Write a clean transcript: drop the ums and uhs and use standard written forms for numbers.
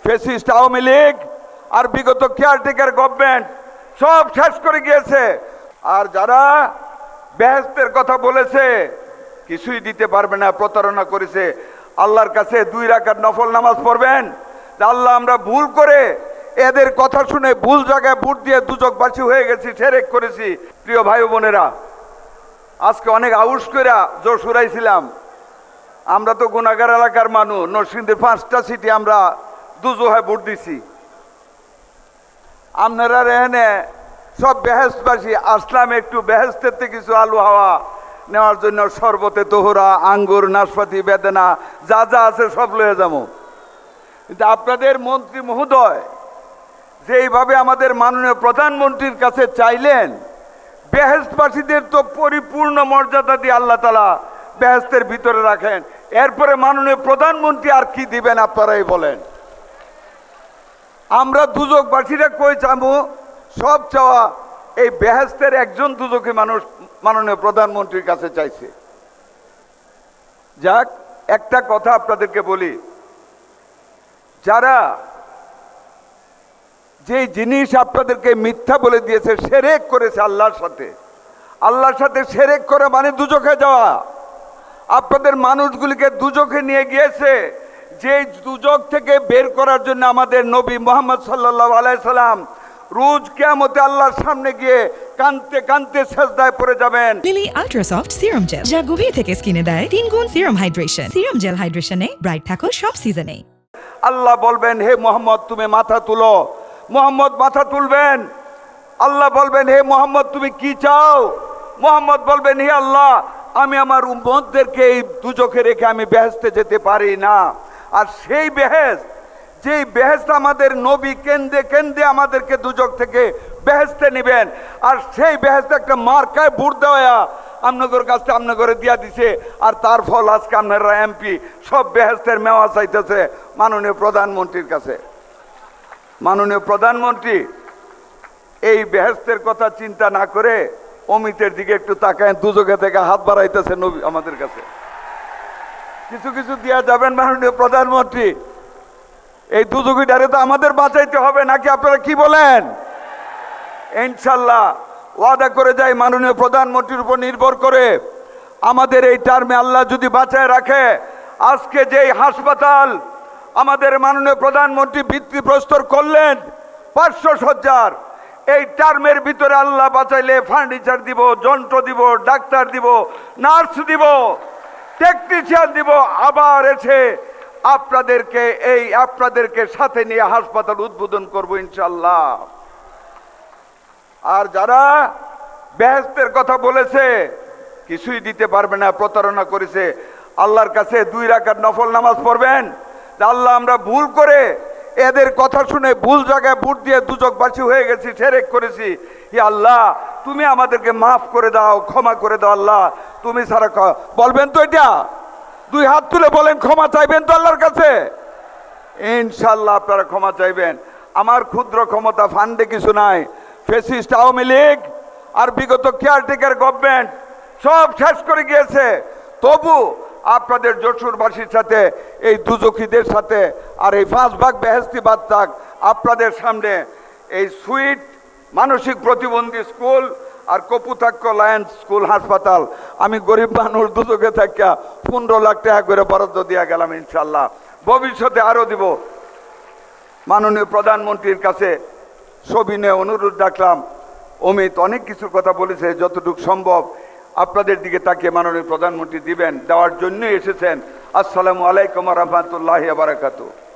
Fascist Awami League আর বিগত caretaker government সব শেষ করে গিয়েছে। আর যারা বেহেশতের কথা বলেছে কিছুই দিতে পারবে না, প্রতারণা করেছে। আল্লাহর কাছে 2 রাকাত নফল নামাজ পড়বেন, আল্লাহ আমরা ভুল করে এদের কথা শুনে ভুল জায়গায় ভোট দিয়ে দুজকবাসী হয়ে গেছি, শিরক করেছি। প্রিয় ভাই বোনেরা, আজকে অনেক আউশ কইরা জোর শুরাইছিলাম। আমরা তো গুনাহগার এলাকার মানুষ, নরসিংদীর 5টা সিটি আমরা দুজোহায় ভোট দিছি। আপনারা এখানে সব বেহেশতবাসী আসলাম একটু বেহেশতের কিছু আলু হাওয়া নেওয়ার জন্য, শরবতে তোহরা, আঙ্গুর, নাশপাতি, বেদানা যা যা আছে সব লয়ে যাবো। কিন্তু আপনাদের মন্ত্রী মহোদয় যেইভাবে আমাদের মাননীয় প্রধানমন্ত্রীর কাছে চাইলেন, বেহেশতবাসীদের তো পরিপূর্ণ মর্যাদা দিয়ে আল্লাহ তাআলা বেহেশতের ভিতরে রাখেন, এরপরে মাননীয় প্রধানমন্ত্রী আর কি দিবেন আপনারাই বলেন। আমরা দুজকবাসীরা কই চাবো, সব চাওয়া এই বেহেশতের একজন দুজকি মানুষ মাননীয় প্রধানমন্ত্রীর কাছে চাইছে। যাক, একটা কথা আপনাদেরকে বলি, যারা যে জিনিস আপনাদেরকে মিথ্যা বলে দিয়েছে, শিরক করেছে আল্লাহর সাথে শিরক করে মানে দুজকে যাওয়া। আপনাদের মানুষগুলিকে দুজকে নিয়ে গিয়েছে, যে দুজক থেকে বের করার জন্য আমাদের নবী মুহাম্মদ সাল্লাল্লাহু আলাইহি সাল্লাম রোজ কিয়ামতে আল্লাহর সামনে গিয়ে কাঁদতে কাঁদতে সিজদায় পড়ে যাবেন। Lily ultra soft serum gel, যা গভীর থেকে স্কিনে দেয় 3 গুণ সিরাম হাইড্রেশন। সিরাম জেল হাইড্রেশনে ব্রাইট থাকো সব সিজনে। আল্লাহ বলবেন, হে মুহাম্মদ তুমি মাথা তুলো। মুহাম্মদ মাথা তুলবেন। আল্লাহ বলবেন, হে মুহাম্মদ তুমি কি চাও? মুহাম্মদ বলবেন, হে আল্লাহ আমি আমার উম্মতদেরকে এই দুজকে রেখে আমি বেহেশতে যেতে পারি না। আর সেই বেহেশত, যেই বেহেশত আমাদের নবী কেন্দ্রে কেন্দ্রে আমাদেরকে দুজক থেকে বেহেশতে নেবেন, আর সেই বেহেশত একটা মার্কায় ভোট দেওয়া আপনাদের কাছে আপনাদের দিয়া দিছে। আর তার ফল আজকে আপনারা এমপি সব বেহেশতের মেওয়া চাইতেছে মাননীয় প্রধানমন্ত্রীর কাছে। মাননীয় প্রধানমন্ত্রী এই বেহেশতের কথা চিন্তা না করে অমিতের দিকে একটু তাকায়, দুজকে থেকে হাত বাড়াইতেছে নবী আমাদের কাছে। কিছু কিছু দিয়া যাবেন মাননীয় প্রধানমন্ত্রী, এই দুজকিটারে তো আমাদের বাঁচাইতে হবে নাকি, আপনারা কি বলেন? ইনশাল্লাহ ওয়াদা করে যাই, মাননীয় প্রধানমন্ত্রীর উপর নির্ভর করে আমাদের এই টার্মে আল্লাহ যদি বাঁচায় রাখে, আজকে যেই হাসপাতাল আমাদের মাননীয় প্রধানমন্ত্রী ভিত্তিপ্রস্তর করলেন 500 শয্যার, এই টার্মের ভিতরে আল্লাহ বাঁচাইলে ফার্নিচার দিব, যন্ত্র দিব, ডাক্তার দিব, নার্স দিব, টেকনিশিয়ান দিব, আবার এসে আপনাদেরকে সাথে নিয়ে হাসপাতাল উদ্বোধন করব ইনশাল্লাহ। আর যারা বেহেশতের কথা বলেছে কিছুই দিতে পারবে না, প্রতারণা করেছে, আল্লাহর কাছে 2 রাকাত নফল নামাজ পড়বেন, আল্লাহ আমরা ভুল করে এদের কথা শুনে ভুল জায়গায় ভোট দিয়ে দুজকবাসী হয়ে গেছি, শিরক করেছি। হে আল্লাহ তুমি আমাদেরকে মাফ করে দাও, ক্ষমা করে দাও। আল্লাহ তুমি ছাড়া বলবেন তো, এটা 2 হাত তুলে বলেন, ক্ষমা চাইবেন তো আল্লাহর কাছে? ইনশাল্লাহ আপনারা ক্ষমা চাইবেন। আমার ক্ষুদ্র ক্ষমতা ফান্ডে কিছু নাই। ফ্যাসিস্ট আওয়ামী লীগ আর বিগত কেয়ারটেকার গভর্নমেন্ট সব শেষ করে গিয়েছে। তবু আপনাদের যশোরবাসীর সাথে, এই দুজকিদের সাথে, আর এই 5 ভাগ বেহেশতি বাদ থাক, আপনাদের সামনে এই সুইট মানসিক প্রতিবন্ধী স্কুল আর কপুতাক্ষ লায়ন্স স্কুল হাসপাতাল আমি গরিব মানুষ দুজকে থাকা 15 লাখ টাকা করে বরাদ্দ দিয়ে গেলাম। ইনশাল্লাহ ভবিষ্যতে আরও দিব। মাননীয় প্রধানমন্ত্রীর কাছে সবিনয়ে অনুরোধ রাখলাম, অমিত অনেক কিছুর কথা বলেছে, যতটুকু সম্ভব আপনাদের দিকে তাকিয়ে মাননীয় প্রধানমন্ত্রী দিবেন, দেওয়ার জন্যই এসেছেন। আসসালামু আলাইকুম ওয়া রাহমাতুল্লাহি ওয়া বারাকাতুহু।